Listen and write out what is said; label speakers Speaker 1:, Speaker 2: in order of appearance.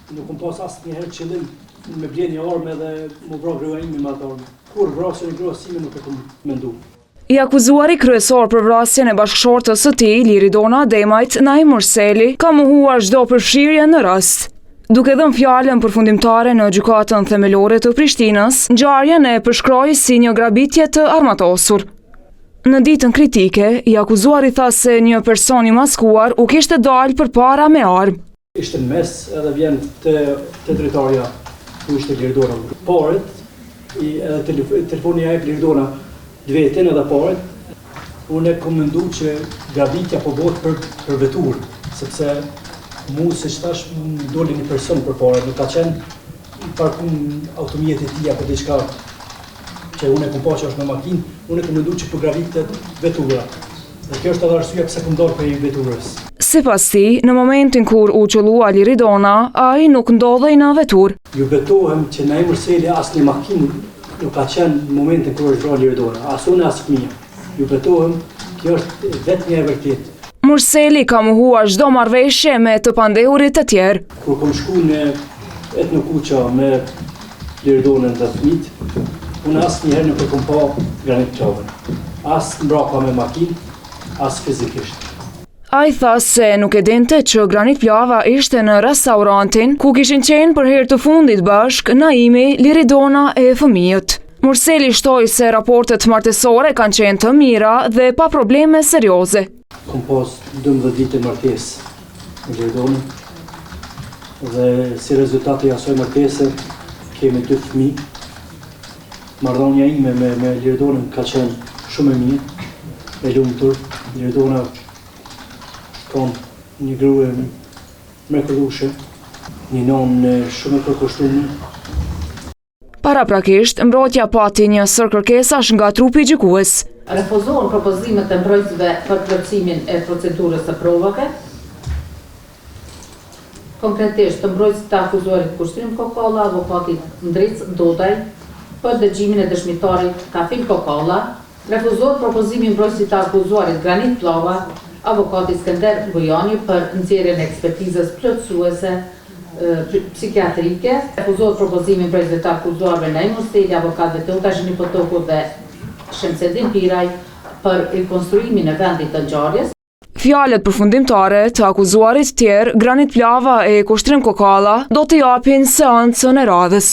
Speaker 1: Nuk më pas asnjëherë qëllim me blerje arme dhe më vra gruaja ime me ato arme. Kur vrasjen e gruas sime nuk e kam menduar.
Speaker 2: I akuzuari kryesor për vrasjen e bashkëshortës së tij, Liridona Demajt, Naim Murseli, ka mohuar çdo përfshirje në rast. Duke dhënë fjalën përfundimtare në gjykatën themelore të Prishtinës, ngjarjen e përshkroi si një grabitje të armatosur. Në ditën kritike, i akuzuari tha se një person i maskuar u kishte dalë përpara me armë.
Speaker 1: Ishte në mes edhe vjen te dritarja ku ishte Liridona. Paret, edhe telefoni ja jep Liridona vetën edhe paret. Unë e kam menduar që grabitja po bëhet për vetur, sepse mu se shtash doli një person përpara, nuk ka qenë parkum automjeti i tij apo diçka që unë e kam pasur në makinë, unë e kam menduar që po gravitet vetura. Dhe kjo është edhe arsyeja pse kam dalë prej veturës.
Speaker 2: Sipas tij, në momentin kur u qellua Liridona, ai nuk ndodhej në veturë.
Speaker 1: Ju betohem që Naim Murseli as në makinë nuk ka qenë në momentin kur është vrarë Liridona, as unë as fëmia. Ju betohem, kjo është vetëm e vërtetë.
Speaker 2: Murseli ka mohuar çdo marrëveshje me të pandehurit të tjerë.
Speaker 1: Kur kom shku në etnokuqa me Liridonën dhe fëmijët, unë asnjëherë nuk e kom pa Granit Plavën. As mbrapa me makinë, as fizikisht.
Speaker 2: Ai tha se nuk e dinte që Granit Plava ishte në restorantin ku kishin qenë për herë të fundit bashk Naimi, Liridona e fëmijët. Murseli shtoi se raportet martesore kanë qenë të mira dhe pa probleme serioze.
Speaker 1: Kom pas 12 vite martesë me Liridonën dhe si rezultati i asaj martese kemi 2 fëmijë. Marrëdhënia ime me Liridonën ka qenë shumë e mirë, e lumtur. Liridona ka një grua mrekullueshme, një nonë shumë e përkushtuar.
Speaker 2: Paraprakisht, mbrojtja pati një sër kërkesash nga trupi gjykues.
Speaker 3: Refuzohen propozimet e mbrojtësve për plotësimin e procedurës së provave. Konkretisht, të mbrojtësit të akuzuarit Kushtrim Kokalla, avokatit Ndric Dodaj, për dëgjimin e dëshmitarit Kafil Kokalla. Refuzohet propozimi mbrojtësit të akuzuarit Granit Plava, avokatit Skënder Bujani për nxjerrjen e ekspertizës plotësuese psikiatrike. Refuzohet propozimi mbrojtësve të akuzuarve Naim Murseli, avokatëve Teota Zhinipotoku dhe Shemsedin Piraj për rikonstruimin e vendit të ngjarjes.
Speaker 2: Fjalët përfundimtare të akuzuarit tjerë, Granit Plava e Kushtrim Kokalla, do të japin seancën e radhës.